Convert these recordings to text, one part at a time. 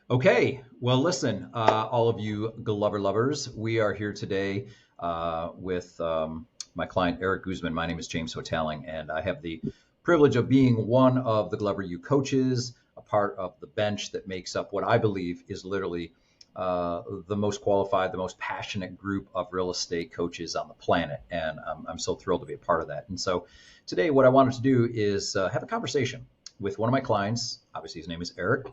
Okay, well, listen, all of you Glover lovers, we are here today with my client Erick Guzman. My name is James Houghtaling, and I have the privilege of being one of the Glover U coaches, a part of the bench that makes up what I believe is literally the most qualified, the most passionate group of real estate coaches on the planet. And I'm so thrilled to be a part of that. And so today, what I wanted to do is have a conversation with one of my clients. Obviously, his name is Erick,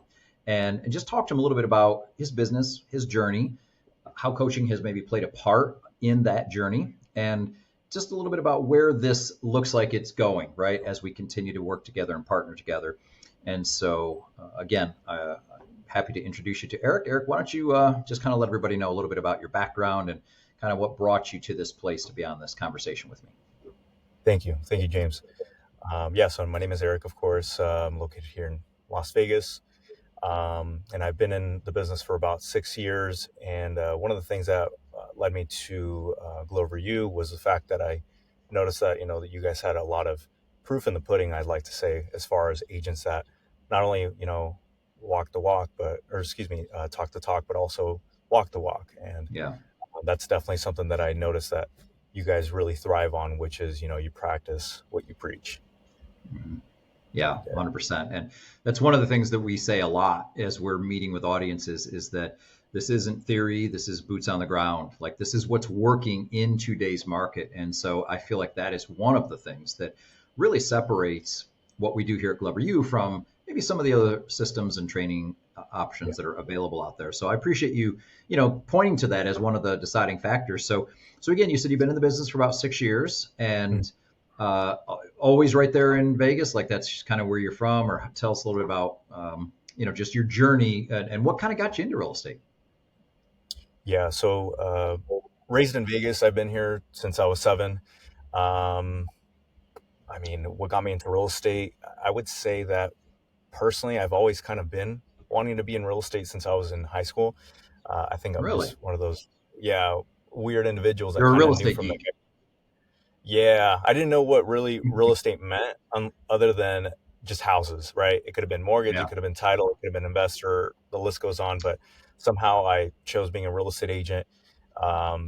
and just talk to him a little bit about his business, his journey, how coaching has maybe played a part in that journey, and just a little bit about where this looks like it's going, right, as we continue to work together and partner together. And so, again, I'm happy to introduce you to Erick. Erick, why don't you just kind of let everybody know a little bit about your background and kind of what brought you to this place to be on this conversation with me? Thank you. Thank you, James. So my name is Erick, of course. I'm located here in Las Vegas. And I've been in the business for about 6 years. And one of the things that led me to Glover U was the fact that I noticed that, that you guys had a lot of proof in the pudding, I'd like to say, as far as agents that not only, walk the walk, talk the talk, but also walk the walk. And Yeah. that's definitely something that I noticed that you guys really thrive on, which is, you practice what you preach. Mhm. Yeah, Yeah. 100%. And that's one of the things that we say a lot as we're meeting with audiences is that this isn't theory, this is boots on the ground. Like this is what's working in today's market. And so I feel like that is one of the things that really separates what we do here at Glover U from maybe some of the other systems and training Yeah. options that are available out there. So I appreciate you, pointing to that as one of the deciding factors. So again, you said you've been in the business for about 6 years, Mhm. and uh, always right there in Vegas? Like that's just kind of where you're from, or tell us a little bit about, just your journey and what kind of got you into real estate. Yeah. Raised in Vegas, I've been here since I was 7. Um, I mean, what got me into real estate? I would say that personally, I've always kind of been wanting to be in real estate since I was in high school. I think I'm Really? just one of those, yeah, weird individuals that You're a kind real of knew estate from the geek. get. Yeah, I didn't know what really real estate meant other than just houses, right? It could have been mortgage, it Yeah. could have been title, it could have been investor, the list goes on. But somehow I chose being a real estate agent.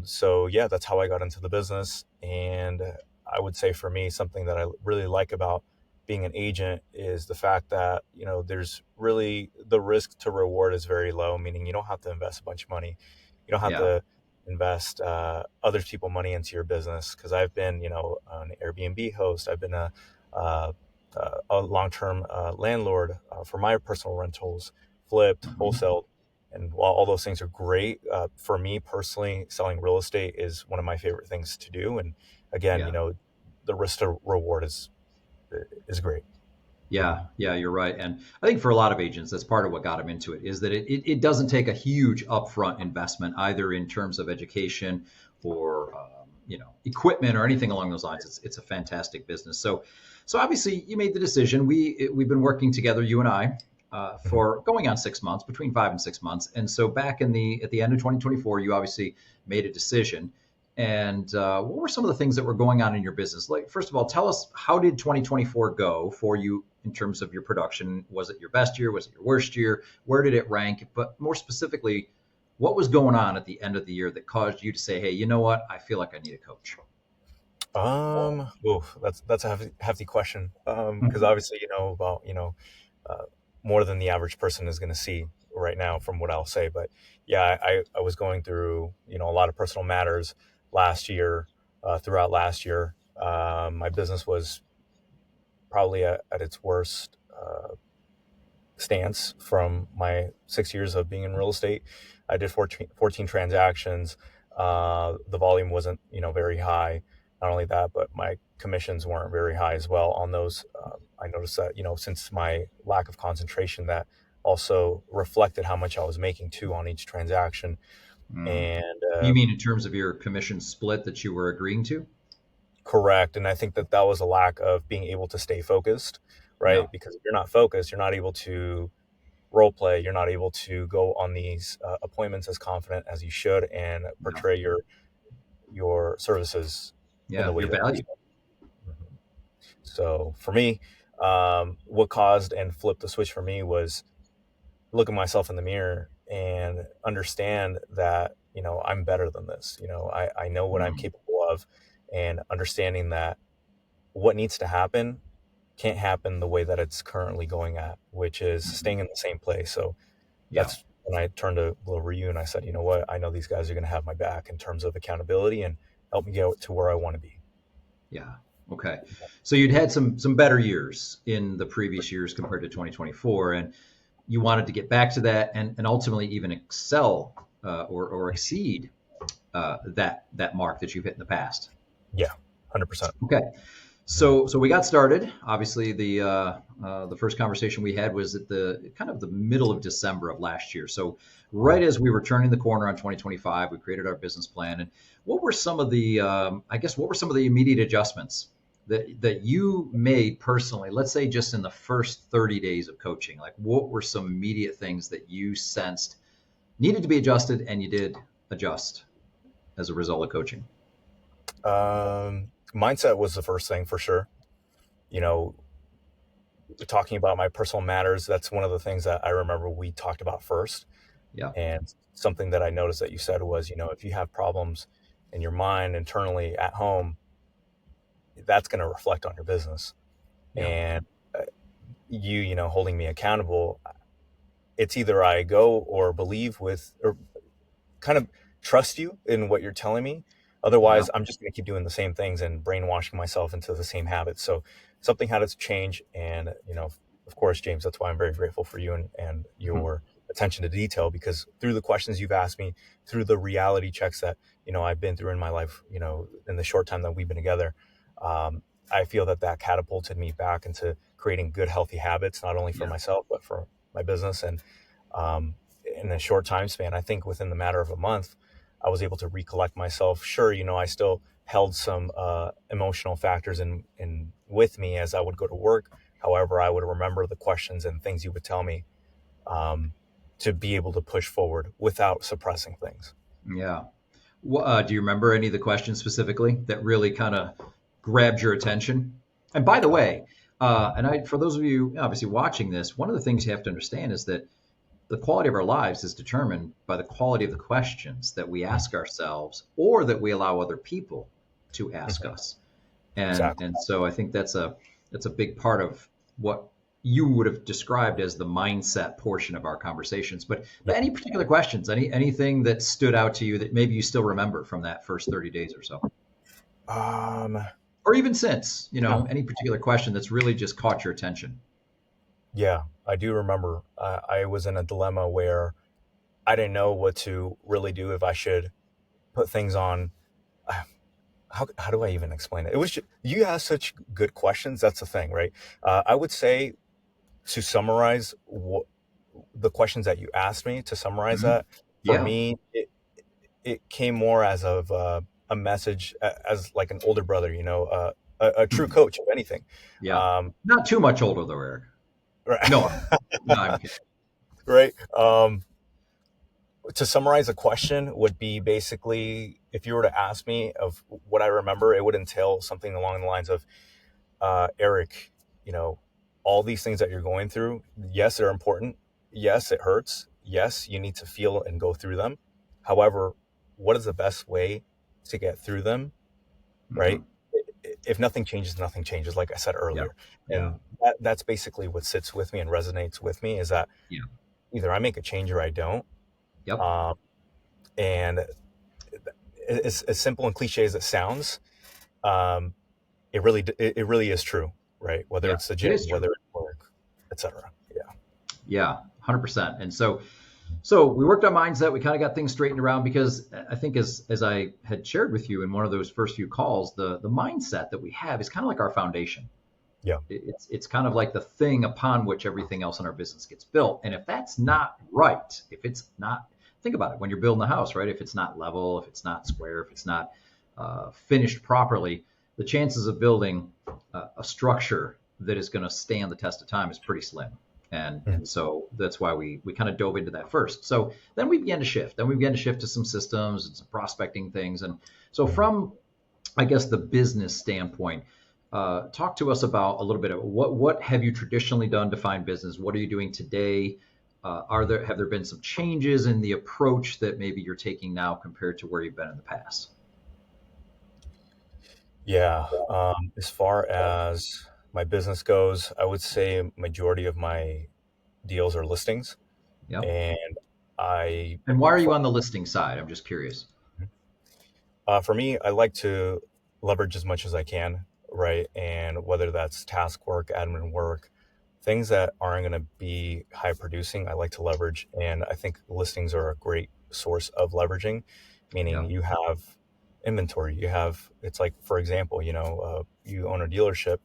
So yeah, that's how I got into the business. And I would say for me, something that I really like about being an agent is the fact that, there's really the risk to reward is very low, meaning you don't have to invest a bunch of money. You don't have Yeah. to invest other people money into your business. Because I've been, an Airbnb host. I've been uh, a long-term landlord for my personal rentals, flipped, Hmm. wholesale. And while all those things are great, for me personally, selling real estate is one of my favorite things to do. And again, Yeah. the risk to reward is great. Yeah, you're right. And I think for a lot of agents, that's part of what got them into it is that it doesn't take a huge upfront investment either in terms of education or equipment or anything along those lines. It's a fantastic business. So obviously you made the decision. We've been working together, you and I, Mhm. for going on 6 months, between 5 and 6 months. And so back at the end of 2024, you obviously made a decision. And what were some of the things that were going on in your business? Like, first of all, tell us, how did 2024 go for you in terms of your production? Was it your best year? Was it your worst year? Where did it rank? But more specifically, what was going on at the end of the year that caused you to say, hey, you know what? I feel like I need a coach. That's a hefty question. Because obviously, about, uh, more than the average person is going to see right now from what I'll say. But yeah, I was going through, a lot of personal matters last year, throughout last year. My business was probably at its worst stance from my 6 years of being in real estate. I did 14 transactions. The volume wasn't, very high. Not only that, but my commissions weren't very high as well on those. I noticed that, since my lack of concentration, that also reflected how much I was making too on each transaction. Mm. And You mean in terms of your commission split that you were agreeing to? correct. And I think that was a lack of being able to stay focused, Yeah. right? Because if you're not focused, you're not able to role play. You're not able to go on these appointments as confident as you should and Yeah. portray your services in the Yeah. way Your that you value. should. Mhm. So for me, what caused and flipped the switch for me was look at myself in the mirror and understand that, I'm better than this. I know what I'm Mm, capable of, and understanding that what needs to happen can't happen the way that it's currently going at, which is mhm. staying in the same place. So Yeah. that's when I turned to Little Ryu and I said, you know what? I know these guys are going to have my back in terms of accountability and help me get to where I want to be. Yeah. Okay. So you'd had some better years in the previous years compared to 2024, and you wanted to get back to that and ultimately even excel or exceed that mark that you've hit in the past. Yeah, 100%. Okay. Mhm. So we got started. Obviously, the first conversation we had was at the kind of the middle of December of last year. So right as we were turning the corner on 2025, we created our business plan. And what were some of the I guess what were some of the immediate adjustments that you made personally? Let's say just in the first 30 days of coaching. Like what were some immediate things that you sensed needed to be adjusted and you did adjust as a result of coaching? Mindset was the first thing for sure. You know, talking about my personal matters, that's one of the things that I remember we talked about first. Yeah. And something that I noticed that you said was, if you have problems in your mind internally at home, that's going to reflect on your business. Yeah. And holding me accountable, it's either I go or believe with, or kind of trust you in what you're telling me. Yeah. Otherwise, I'm just going to keep doing the same things and brainwashing myself into the same habits. So something had to change. And, of course, James, that's why I'm very grateful for you and Mhm. your attention to detail, because through the questions you've asked me, through the reality checks that, I've been through in my life, in the short time that we've been together, I feel that catapulted me back into creating good, healthy habits, not only for Yeah. myself, but for my business. And um, in a short time span, I think within the matter of a month, I was able to recollect myself. Sure, I still held some emotional factors in with me as I would go to work. However, I would remember the questions and things you would tell me, um, to be able to push forward without suppressing things. Yeah. Do you remember any of the questions specifically that really kind of grabbed your attention? And by the Uh, way, for those of you obviously watching this, one of the things you have to understand is that the quality of our lives is determined by the quality of the questions that we ask ourselves or that we allow other people to ask mhm, us. And exactly. so I think that's a big part of what you would have described as the mindset portion of our conversations. But Yep. any particular questions, anything that stood out to you that maybe you still remember from that first 30 days or so? Um, Or even since, yeah, any particular question that's really just caught your attention. yeah, I do remember. I was in a dilemma where I didn't know what to really do, if I should put things on. How do I even explain it? It was just, you asked such good questions. That's the thing, right? I would say, to summarize the questions that you asked me, to summarize Mhm. that, for Yeah. me, it came more as of a message, as like an older brother, a true Mhm. coach, if anything. Yeah. Um, Not too much older though, Eric. right. No, no, I'm kidding. Right. To summarize a question would be basically, if you were to ask me of what I remember, it would entail something along the lines of, Eric, you know, all these things that you're going through, yes, they're important. Yes, it hurts. Yes, you need to feel and go through them. However, what is the best way to get through them, right? Mhm. If nothing changes, nothing changes, like I said Yeah. earlier. Yeah. And that's basically what sits with me and resonates with me, is that Yeah. either I make a change or I don't. Yep. Um, and as simple and cliche as it sounds, um, it really is true, right? Whether Yeah. it's the It gym, is true. whether it's work, etc. Yeah. Yeah. 100%. And so we worked on mindset. We kind of got things straightened around because I think as I had shared with you in one of those first few calls, the mindset that we have is kind of like our foundation. Yeah. It's kind of like the thing upon which everything else in our business gets built. And if that's Mhm. not right, if it's not, think about it when you're building a house, right? If it's not level, if it's not square, if it's not finished properly, the chances of building a structure that is going to stand the test of time is pretty slim. And Mhm. so that's why we kind of dove into that first. So then we began to shift. Then we began to shift to some systems and some prospecting things. And so Mhm. from I guess the business standpoint, talk to us about a little bit of what have you traditionally done to find business? What are you doing today? have there been some changes in the approach that maybe you're taking now compared to where you've been in the past? Yeah. As far as my business goes, I would say majority of my deals are listings, Yep. and I, And why are you for, on the listing side? I'm just curious. for me, I like to leverage as much as I can, right? And whether that's task work, admin work, things that aren't going to be high producing, I like to leverage. And I think listings are a great source of leveraging, meaning Yeah. you have inventory. It's like, for example, you own a dealership,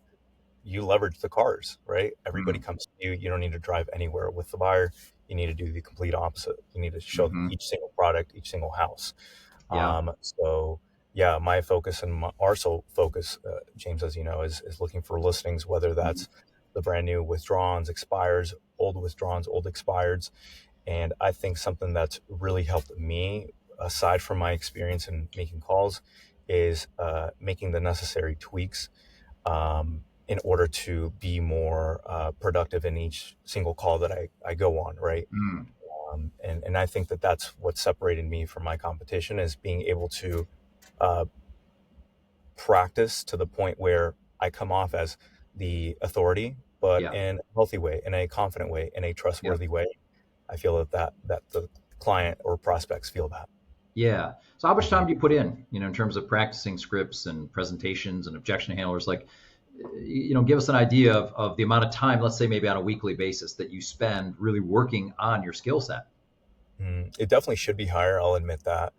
you leverage the cars, right? Everybody Mm. comes to you. You don't need to drive anywhere with the buyer. You need to do the complete opposite. You need to show them Hmm. each single product, each single house. Yeah. So yeah, my focus and our sole focus, James, as you know, is looking for listings, whether Hmm. that's the brand new withdrawals, expires, old withdrawals, old expireds. And I think something that's really helped me, aside from my experience in making calls, is making the necessary tweaks in order to be more productive in each single call that I go on, right? Mm. And I think that that's what separated me from my competition is being able to uh, practice to the point where I come off as the authority, but Yeah. in a healthy way, in a confident way, in a Yeah. trustworthy way. I feel that the client or prospects feel that. Yeah. So how much Mhm. time do you put in, in terms of practicing scripts and presentations and objection handlers? Like, give us an idea of the amount of time, let's say maybe on a weekly basis, that you spend really working on your skill set. It definitely should be higher. I'll admit that.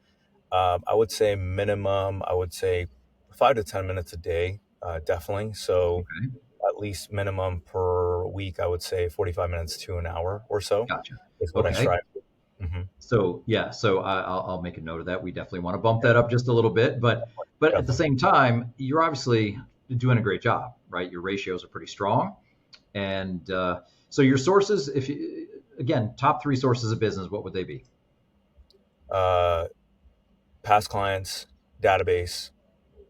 I would say minimum. I would say 5 to 10 minutes a day, definitely. So Okay. at least minimum per week, I would say 45 minutes to an hour or so Gotcha. is what I Okay. strive for. So yeah, so I'll make a note of that. We definitely want to bump that up just a little bit, but at the Definitely. same time, you're obviously doing a great job, right? Your ratios are pretty strong, and so your sources, if you again, top three sources of business, what would they be? Uh, Past clients, database,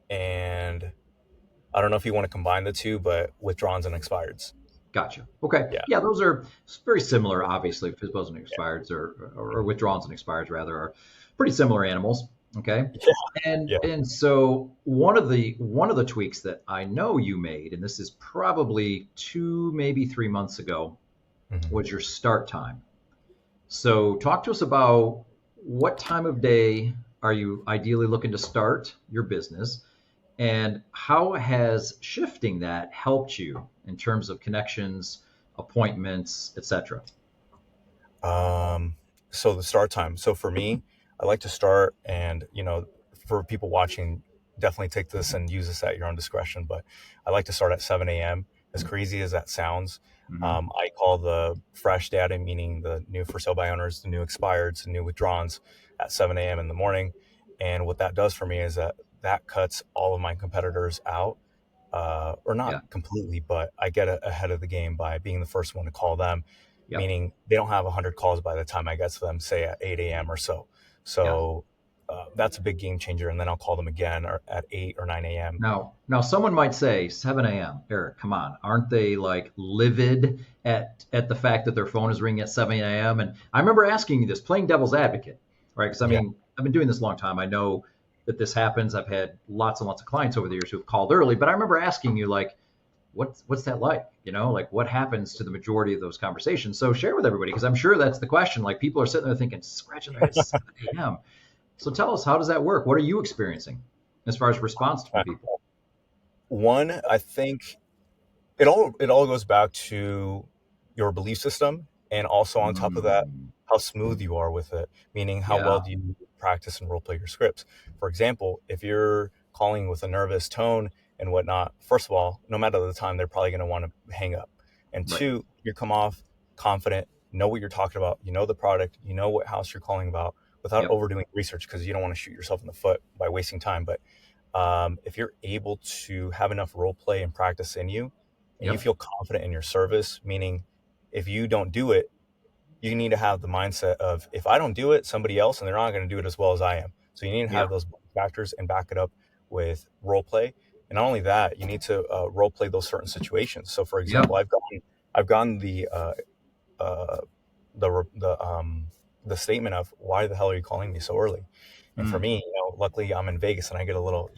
and I don't know if you want to combine the two, but withdrawals and expireds. Gotcha. Okay. Yeah. Yeah, those are very similar, obviously. FISBOs and expireds or withdrawals and expireds rather are pretty similar animals. Okay. Yeah. And Yeah. and so one of the tweaks that I know you made, and this is probably 2, maybe 3 months ago, Mhm. was your start time. So talk to us about what time of day are you ideally looking to start your business, and how has shifting that helped you in terms of connections, appointments, etc.? Um, so the start time. So for me, I like to start, and for people watching, definitely take this and use this at your own discretion. But I like to start at 7 a.m. As crazy as that sounds, Hmm. I call the fresh data, meaning the new for sale by owners, the new expireds, the new withdrawals, at 7 a.m. in the morning. And what that does for me is that cuts all of my competitors out, or not Yeah. completely, but I get ahead of the game by being the first one to call them, Yep. meaning they don't have 100 calls by the time I get to them, say at 8 a.m. or so. Yeah. So that's a big game changer. And then I'll call them again or at 8 or 9 a.m. Now, someone might say 7 a.m. Eric, come on, aren't they like livid at the fact that their phone is ringing at 7 a.m.? And I remember asking you this, playing devil's advocate, right? Because I Yeah. mean, I've been doing this a long time. I know that this happens. I've had lots and lots of clients over the years who have called early, but I remember asking you like, what's that like? Like what happens to the majority of those conversations? So share with everybody because I'm sure that's the question. Like people are sitting there thinking, scratching their heads, 7 a.m. So tell us, how does that work? What are you experiencing as far as response from people? One, I think it all goes back to your belief system, and also on top of that, Mm, how smooth you are with it, meaning how yeah. well do you practice and role play your scripts. For example, if you're calling with a nervous tone and whatnot, first of all, no matter the time, they're probably going to want to hang up. And Right. two, you come off confident, know what you're talking about, you know the product, you know what house you're calling about, without Yep. overdoing research, because you don't want to shoot yourself in the foot by wasting time. But if you're able to have enough role play and practice in you, and you Yep. feel confident in your service, meaning if you don't do it, you need to have the mindset of if I don't do it, somebody else, and they're not going to do it as well as I am. So you need to Yeah. have those factors and back it up with role play. And not only that, you need to role play those certain situations. So, for example, Yep. I've gotten the uh, the statement of, why the hell are you calling me so early? And for Mm. me, luckily I'm in Vegas and I get a little,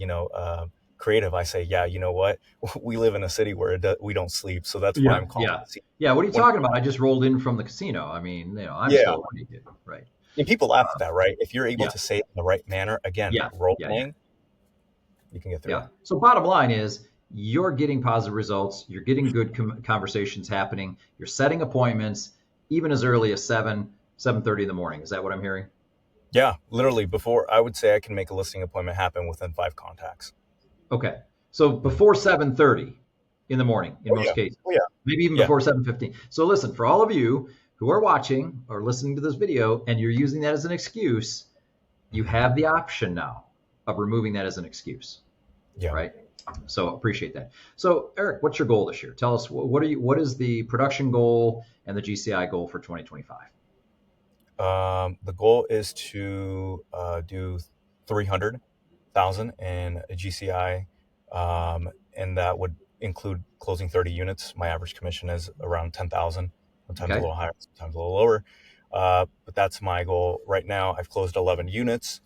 creative. I say, yeah, you know what? We live in a city where we don't sleep, so that's why Yeah, I'm calling yeah, to see yeah. What are you when. talking about? I just rolled in from the casino. I mean, I'm Yeah, still awake, right? and people laugh at that, right? If you're able Yeah, to say it in the right manner, again, yeah, role yeah, yeah, playing, you can get through yeah. it. So bottom line is, you're getting positive results. You're getting good conversations happening. You're setting appointments even as early as 7:30 in the morning. Is that what I'm hearing? Yeah, literally before, I would say I can make a listing appointment happen within 5 contacts. Okay. So Mhm. before 7:30 in the morning, in Oh yeah, most cases, oh yeah, maybe even yeah. before 7:15. So listen, for all of you who are watching or listening to this video and you're using that as an excuse, you Hmm. have the option now of removing that as an excuse, Yeah. right? So appreciate that. So Eric, what's your goal this year? Tell us what is the production goal and the GCI goal for 2025? The goal is to do 300,000 in a GCI, and that would include closing 30 units. My average commission is around 10,000, sometimes a Okay. little higher, sometimes a little lower. But that's my goal right now. I've closed 11 units.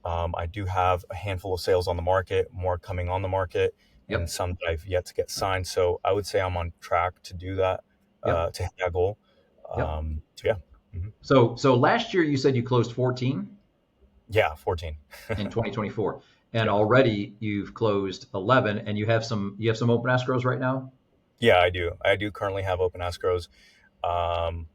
I do have a handful of sales on the market, more coming on the market, and Yep. some that I've yet to get signed. So I would say I'm on track to do that, Yep. to hit that goal. Yep. So yeah. Mhm. So last year you said you closed 14 Yeah, 14. in 2024, and Yeah. already you've closed 11, and you have some open escrows right now. Yeah, I do. I do currently have open escrows. Um,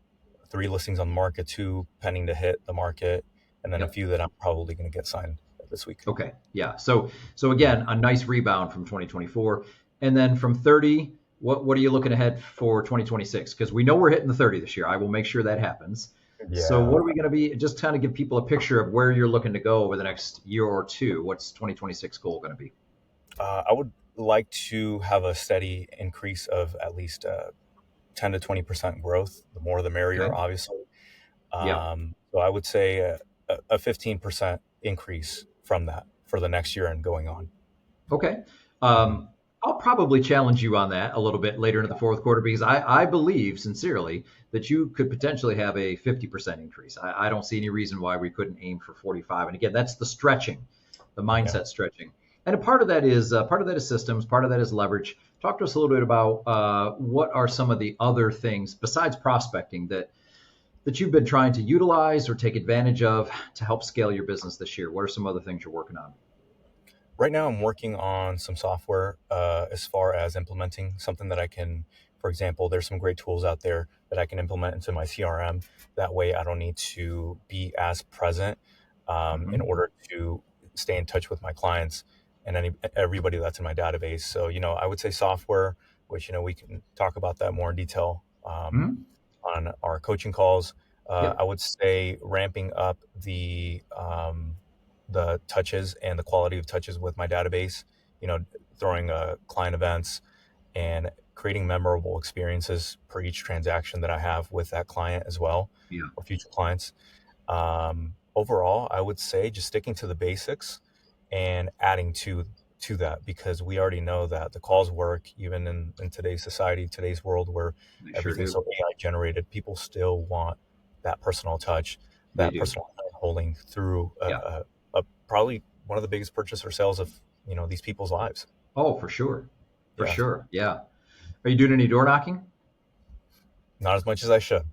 3 listings on the market, 2 pending to hit the market, and then a Yep. few that I'm probably going to get signed this week. Okay. Yeah. So again, a nice rebound from 2024, and then from 30. What are you looking ahead for 2026? Because we know we're hitting the 30 this year. I will make sure that happens. So Yeah. what are we going to be? Just kind of give people a picture of where you're looking to go over the next year or two. What's 2026 goal going to be? I would like to have a steady increase of at least 10 to 20% growth. The more the merrier, Okay. obviously. Yeah. So I would say a 15% increase from that for the next year and going on. Okay. Mhm. I'll probably challenge you on that a little bit later into the fourth quarter because I believe sincerely that you could potentially have a 50% increase. I don't see any reason why we couldn't aim for 45. And again, that's the stretching, the Yeah. mindset stretching. And a part of that is systems, part of that is leverage. Talk to us a little bit about what are some of the other things besides prospecting that you've been trying to utilize or take advantage of to help scale your business this year. What are some other things you're working on? Right now, I'm working on some software as far as implementing something that I can, for example, there's some great tools out there that I can implement into my CRM. That way, I don't need to be as present in Hmm. order to stay in touch with my clients and everybody that's in my database. So, I would say software, which, we can talk about that more in detail Hmm. on our coaching calls. I Yep. would say ramping up the touches and the quality of touches with my database. Throwing client events and creating memorable experiences per each transaction that I have with that client as well, Yeah. or future clients. Overall, I would say just sticking to the basics and adding to that, because we already know that the calls work even in today's society, today's world where They sure everything's do. so AI generated. People still want that personal touch, They that do. personal holding through Yeah. probably one of the biggest purchase or sales of these people's lives. Oh, for sure. For Yeah, sure. Yeah. Are you doing any door knocking? not as much as I should.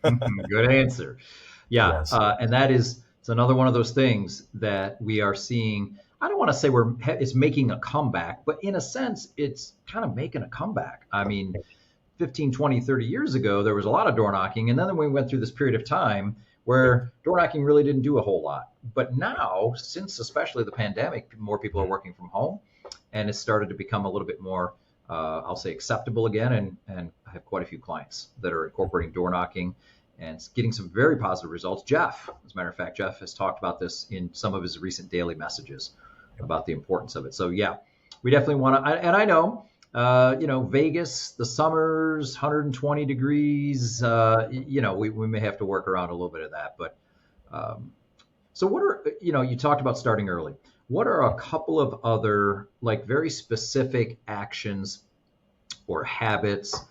Good answer. Yeah. Yes. And it's another one of those things that we are seeing. I don't want to say it's making a comeback, but in a sense, it's kind of making a comeback. I mean, 15, 20, 30 years ago, there was a lot of door knocking. And then we went through this period of time where door knocking really didn't do a whole lot. But now, since especially the pandemic, more people are Mhm. working from home and it's started to become a little bit more, I'll say, acceptable again. And I have quite a few clients that are incorporating door knocking and getting some very positive results. Jeff, as a matter of fact, Jeff has talked about this in some of his recent daily messages about the importance of it. So, yeah, we definitely want to, and I know Vegas, the summers, 120 degrees. We may have to work around a little bit of that. But um, so, you talked about starting early. What are a couple of other, like, very specific actions or habits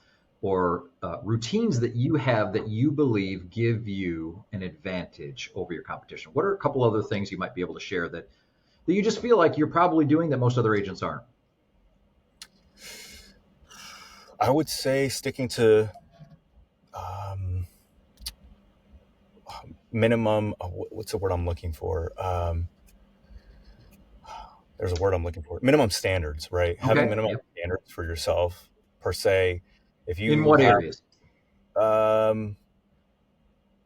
or routines that you have that you believe give you an advantage over your competition? What are a couple other things you might be able to share that you just feel like you're probably doing that most other agents aren't? I would say sticking to um, minimum. What's the word I'm looking for? There's a word I'm looking for. Minimum standards, right? Having Okay. minimum Yep. standards for yourself, per se. If In you what have, areas? um,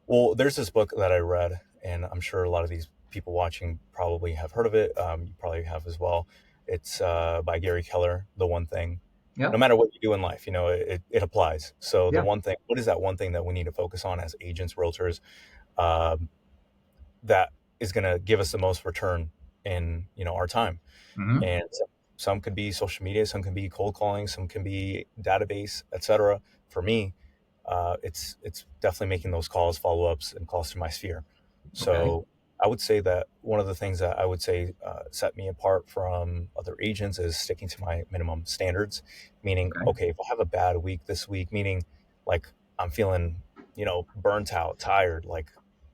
well, there's this book that I read, and I'm sure a lot of these people watching probably have heard of it. You probably have as well. It's by Gary Keller, The One Thing. No Yep. matter what you do in life, it applies. So the Yeah. one thing, what is that one thing that we need to focus on as agents, realtors, um, that is going to give us the most return in, our time? Hmm. And some could be social media, some can be cold calling, some can be database, etc. For me, it's definitely making those calls, follow ups, and calls to my sphere. Okay. So I would say that one of the things that I would say set me apart from other agents is sticking to my minimum standards. Meaning, Okay. okay, if I have a bad week this week, meaning like I'm feeling, burnt out, tired, like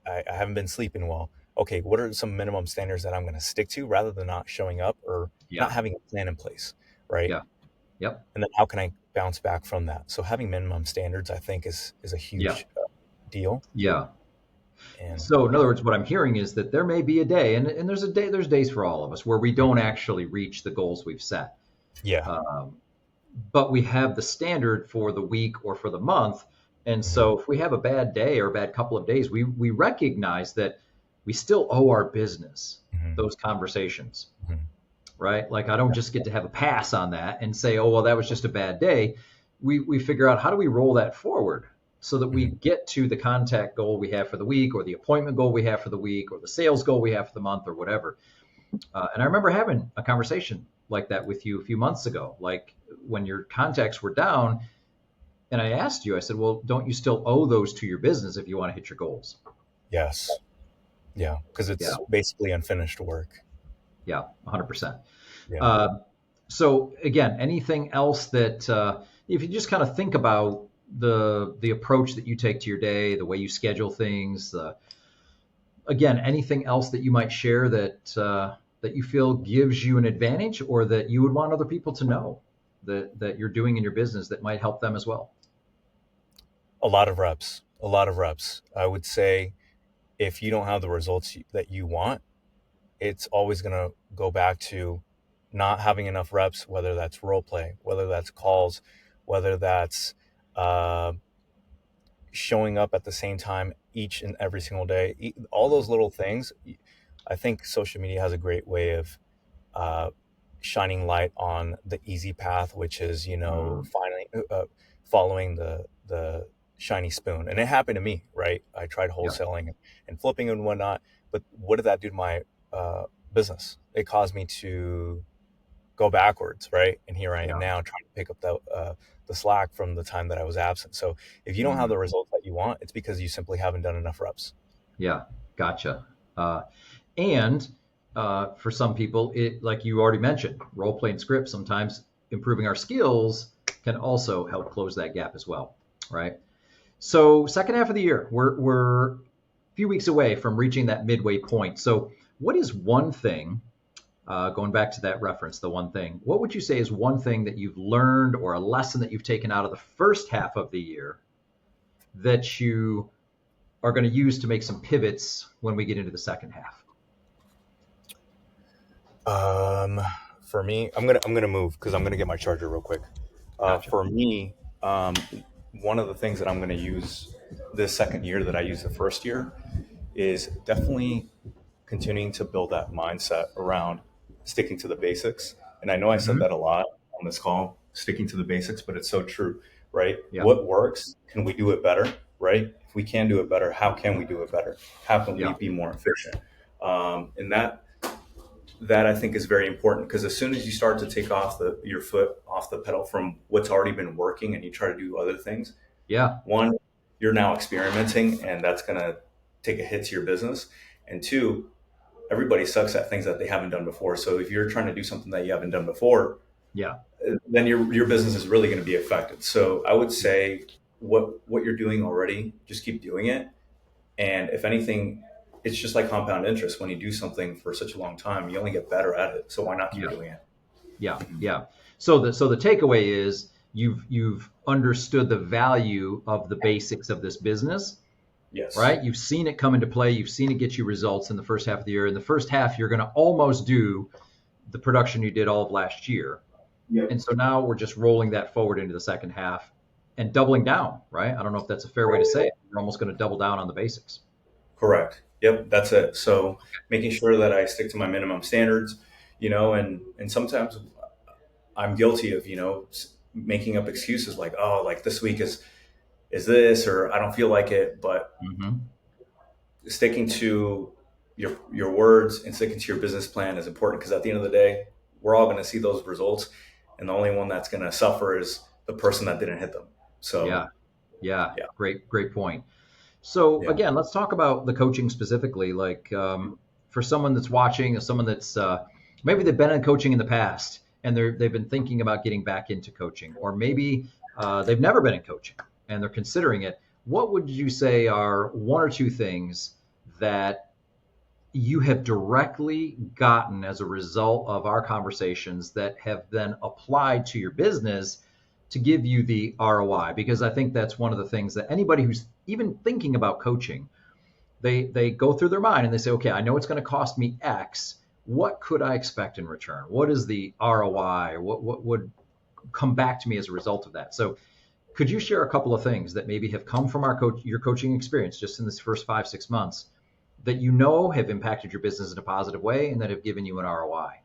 I haven't been sleeping well. Okay, what are some minimum standards that I'm going to stick to rather than not showing up or not Yeah. having a plan in place, right? Yeah. Yep. And then how can I bounce back from that? So having minimum standards, I think, is a Yeah. huge deal. Yeah. And So in yeah, other words, what I'm hearing is that there may be a day, and there's days for all of us where we don't actually reach the goals we've set. yeah, Um, but we have the standard for the week or for the month. And hmm, so if we have a bad day or a bad couple of days, we recognize that we still owe our business hmm, those conversations, hmm, right? Like I don't just get to have a pass on that and say, oh, well, that was just a bad day. We figure out how do we roll that forward so that we hmm, get to the contact goal we have for the week or the appointment goal we have for the week or the sales goal we have for the month or whatever. And I remember having a conversation like that with you a few months ago, like when your contacts were down. And I asked you, I said, well, don't you still owe those to your business if you want to hit your goals? yes, yeah, because Yeah. it's basically unfinished work. Yeah. 100%. Yeah. Uh, so again, anything else that, if you just kind of think about the approach that you take to your day, the way you schedule things, again, anything else that you might share that you feel gives you an advantage or that you would want other people to know that you're doing in your business that might help them as well? A lot of reps, a lot of reps. I would say if you don't have the results that you want, it's always going to go back to not having enough reps, whether that's role play, whether that's calls, whether that's uh, showing up at the same time each and every single day. All those little things. I think social media has a great way of uh, shining light on the easy path, which is Mm, finally following the shiny spoon. And it happened to me, right? I tried yeah, wholesaling and flipping and whatnot, but what did that do to my business? It caused me to go backwards, right? And here I am yeah, now trying to pick up the slack from the time that I was absent. So if you don't have mm, the results that you want, it's because you simply haven't done enough reps. yeah. Gotcha. And for some people, it like you already mentioned, role playing scripts. Sometimes improving our skills can also help close that gap as well, right? So second half of the year, we're a few weeks away from reaching that midway point. So what is one thing? Going back to that reference, the one thing. What would you say is one thing that you've learned or a lesson that you've taken out of the first half of the year that you are going to use to make some pivots when we get into the second half? Um, for me, I'm gonna move because I'm gonna get my charger real quick. Gotcha. For me, one of the things that I'm gonna use this second year that I used the first year is definitely continuing to build that mindset around sticking to the basics. And I know I said Hmm. that a lot on this call, sticking to the basics, but it's so true, right? Yeah. What works? Can we do it better? Right? If we can do it better, how can we do it better? How can we Yeah. be more efficient? And that I think is very important because as soon as you start to take off your foot off the pedal from what's already been working and you try to do other things, Yeah. one, you're now experimenting and that's going to take a hit to your business. And two, everybody sucks at things that they haven't done before. So if you're trying to do something that you haven't done before, Yeah. then your business is really going to be affected. So I would say what you're doing already, just keep doing it. And if anything, it's just like compound interest. When you do something for such a long time, you only get better at it. So why not keep Yeah. doing it? Yeah. Yeah. So the takeaway is you've understood the value of the basics of this business, Yes. right? You've seen it come into play. You've seen it get you results in the first half of the year. In the first half, you're going to almost do the production you did all of last year. And Yep. so now we're just rolling that forward into the second half and doubling down, right? I don't know if that's a fair way to say it. We're almost going to double down on the basics. Correct. Yep. That's it. So making sure that I stick to my minimum standards, and sometimes I'm guilty of, making up excuses like, oh, like this week is this, or I don't feel like it. But Mm-hmm. sticking to your words and sticking to your business plan is important, because at the end of the day, we're all going to see those results, and the only one that's going to suffer is the person that didn't hit them. Yeah. So Yeah. yeah, Great point. So yeah, again, let's talk about the coaching specifically. Like for someone that's watching, or someone that's maybe they've been in coaching in the past and they've been thinking about getting back into coaching, or maybe they've never been in coaching and they're considering it. What would you say are one or two things that you have directly gotten as a result of our conversations that have then applied to your business to give you the ROI? Because I think that's one of the things that anybody who's even thinking about coaching, they go through their mind and they say, okay, I know it's going to cost me X. What could I expect in return? What is the ROI? What would come back to me as a result of that? So could you share a couple of things that maybe have come from your coaching experience just in this first 5, 6 months that you know have impacted your business in a positive way and that have given you an ROI?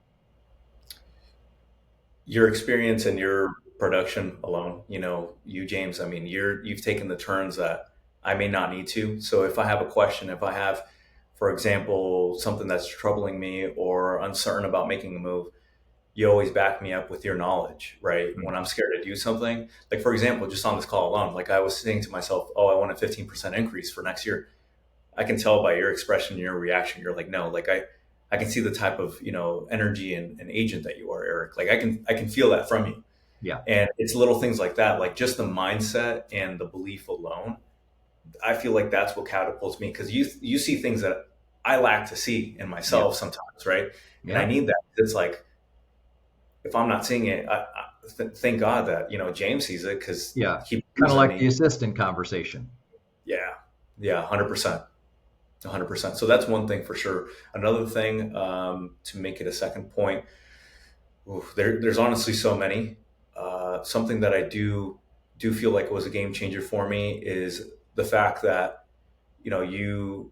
your experience and your production alone, you, James, I mean, you've taken the turns that I may not need to. So if I have a question, if I have, for example, something that's troubling me or uncertain about making a move, you always back me up with your knowledge, right? When I'm scared to do something, like for example, just on this call alone, like I was saying to myself, oh, I want a 15% increase for next year. I can tell by your expression, your reaction. You're like, no, like I can see the type of, energy and agent that you are, Eric. Like I can feel that from you. Yeah. And it's little things like that, like just the mindset and the belief alone. I feel like that's what catapults me, because you see things that I lack to see in Yeah. myself sometimes, right? And I Yeah. need that. It's like, if I'm not seeing it, thank God that James sees it, because Yeah. he Kind believes of in like the me. assistant conversation. Yeah, yeah, 100%. 100%. So that's one thing for sure. Another thing, to make it a second point, there's honestly so many. Something that I do feel like was a game changer for me is the fact that you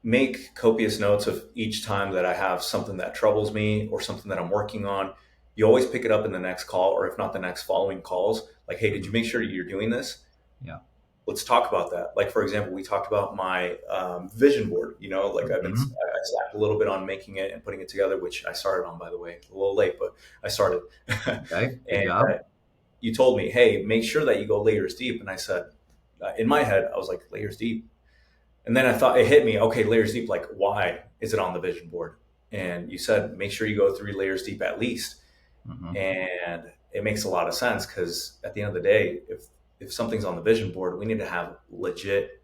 make copious notes of each time that I have something that troubles me or something that I'm working on. You always pick it up in the next call, or if not the next following calls. Like, hey, did you Mhm. make sure you're doing this? Yeah. Let's talk about that. Like, for example, we talked about my vision board. Like Mhm. I slacked a little bit on making it and putting it together, which I started on, by the way, a little late, but I started. Okay. Good And job. you told me, hey, make sure that you go layers deep. And I said, in my head, I was like, layers deep. And then I thought, it hit me, okay, layers deep, like, why is it on the vision board? And you said, make sure you go 3 layers deep at least. Hmm. And it makes a lot of sense, because at the end of the day, if something's on the vision board, we need to have legit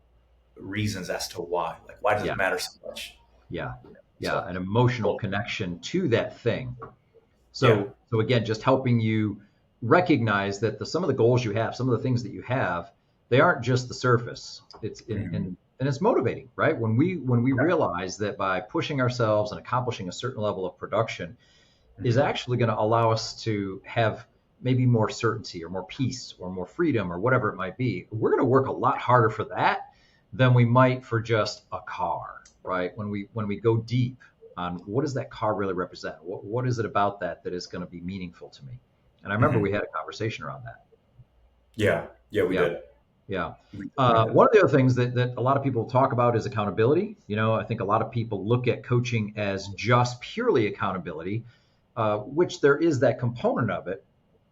reasons as to why. Like, why does Yeah. it matter so much? Yeah. Yeah. So, An emotional well, connection to that thing. yeah, So again, just helping you recognize that some of the goals you have, some of the things that you have, they aren't just the surface. It's in mhm, and it's motivating, right? When we yeah, realize that by pushing ourselves and accomplishing a certain level of production is mhm, actually going to allow us to have maybe more certainty or more peace or more freedom or whatever it might be, we're going to work a lot harder for that than we might for just a car, right? When we go deep on what does that car really represent? What is it about that that is going to be meaningful to me? And I remember we mhm. had a conversation around that. Yeah, yeah, we Yeah. did. Yeah. We definitely did. One of the other things that a lot of people talk about is accountability. I think a lot of people look at coaching as just purely accountability, which there is that component of it,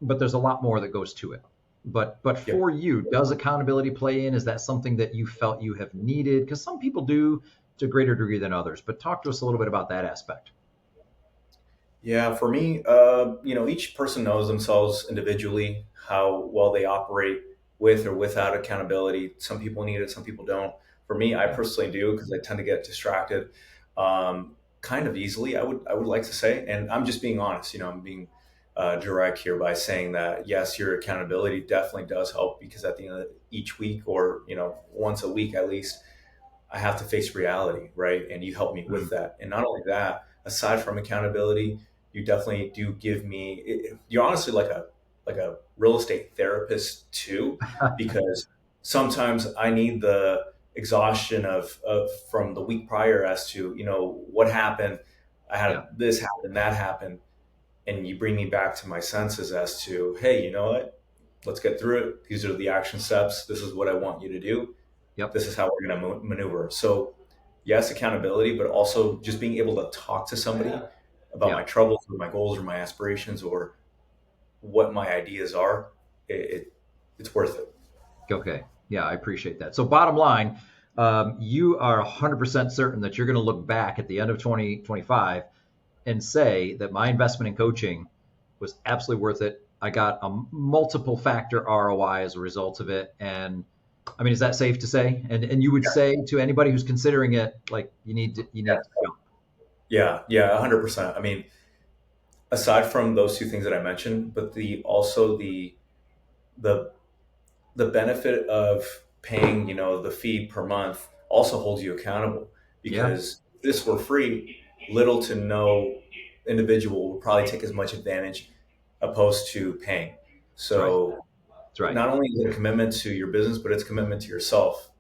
but there's a lot more that goes to it. But Yep. for you, does accountability play in? Is that something that you felt you have needed? Because some people do to a greater degree than others. But talk to us a little bit about that aspect. Yeah, for me, each person knows themselves individually how well they operate with or without accountability. Some people need it, some people don't. For me, I Yeah. personally do because I tend to get distracted kind of easily. I would like to say, and I'm just being honest. I'm being direct here by saying that yes, your accountability definitely does help because at the end of each week, or once a week at least, I have to face reality, right? And you help me with Mm. that. And not only that, aside from accountability, you definitely do give me. You're honestly like a real estate therapist too, because sometimes I need the exhaustion of from the week prior as to what happened. I Yeah. had this happen, that happened, and you bring me back to my senses as to, hey, you know what? Let's get through it. These are the action steps. This is what I want you to do. Yep. This is how we're going to maneuver. So, yes, accountability, but also just being able to talk to somebody about my Yeah. troubles or my goals or my aspirations or what my ideas are. It's worth it. Okay. Yeah, I appreciate that. So bottom line, you are 100% certain that you're going to look back at the end of 2025 and say that my investment in coaching was absolutely worth it. I got a multiple factor ROI as a result of it. And I mean, is that safe to say? And you would say to anybody who's considering it, like you Yeah, need to jump. yeah, 100%. I mean, aside from those two things that I mentioned, but the the benefit of paying, the fee per month also holds you accountable Yeah, because if this were free, little to no individual would probably take as much advantage opposed to paying. that's right. So That's right. not only is it a commitment to your business, but it's a commitment to yourself.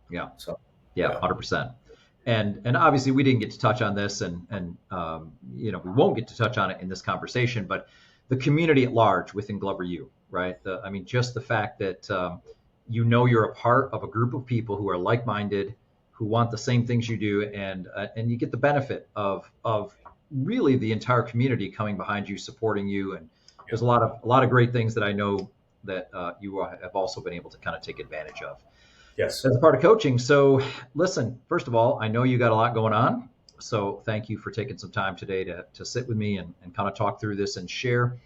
Yeah. So Yeah, yeah, 100%. And obviously we didn't get to touch on this, and we won't get to touch on it in this conversation, but the community at large within Glover U, right? I mean, just the fact that you're a part of a group of people who are like-minded, who want the same things you do, and you get the benefit of really the entire community coming behind you, supporting you, and yeah, there's a lot of great things that I know that you have also been able to kind of take advantage of yes, as a part of coaching. So, listen, first of all, I know you got a lot going on. So, thank you for taking some time today to sit with me and kind of talk through this and share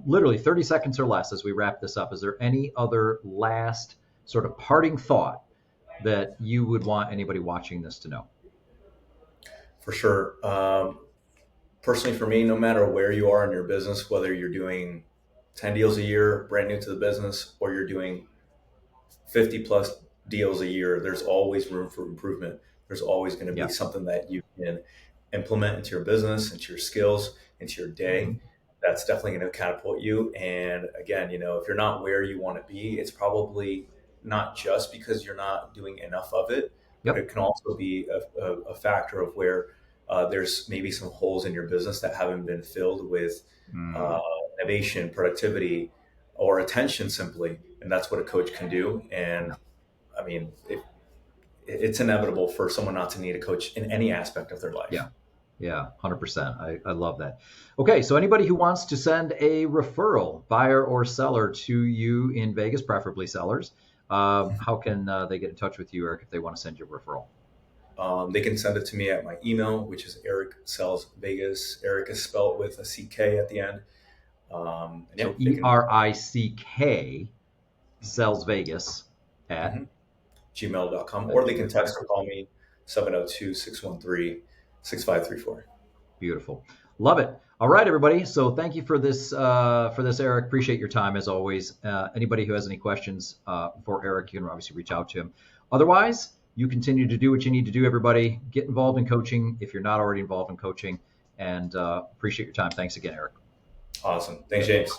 literally 30 seconds or less as we wrap this up. Is there any other last sort of parting thought that you would want anybody watching this to know? for sure. Personally, for me, no matter where you are in your business, whether you're doing 10 deals a year, brand new to the business, or you're doing 50 plus deals a year, there's always room for improvement. There's always going to be Yeah. something that you can implement into your business, into your skills, into your Hmm. day. That's definitely going to catapult you. And again, if you're not where you want to be, it's probably not just because you're not doing enough of it, but Yep. it can also be a factor of where there's maybe some holes in your business that haven't been filled with uh, Mm, innovation, productivity, or attention simply. And that's what a coach can do. And yeah. I mean, it's inevitable for someone not to need a coach in any aspect of their Yeah. life. Yeah, 100%. I love that. Okay, so anybody who wants to send a referral, buyer or seller, to you in Vegas, preferably sellers, how can they get in touch with you, Eric, if they want to send you a referral? They can send it to me at my email, which is Erick Sells Vegas. Eric is spelled with a CK at the end. And So yeah, they can ERICK sells Vegas at mhm, gmail.com, or they can text or gmail.com. call me 702-613-6534. Beautiful. Love it. All right, everybody. So thank you for this, Eric. Appreciate your time as always. Anybody who has any questions for Eric, you can obviously reach out to him. Otherwise, you continue to do what you need to do, everybody. Get involved in coaching if you're not already involved in coaching. And appreciate your time. Thanks again, Eric. Awesome. Thanks, James.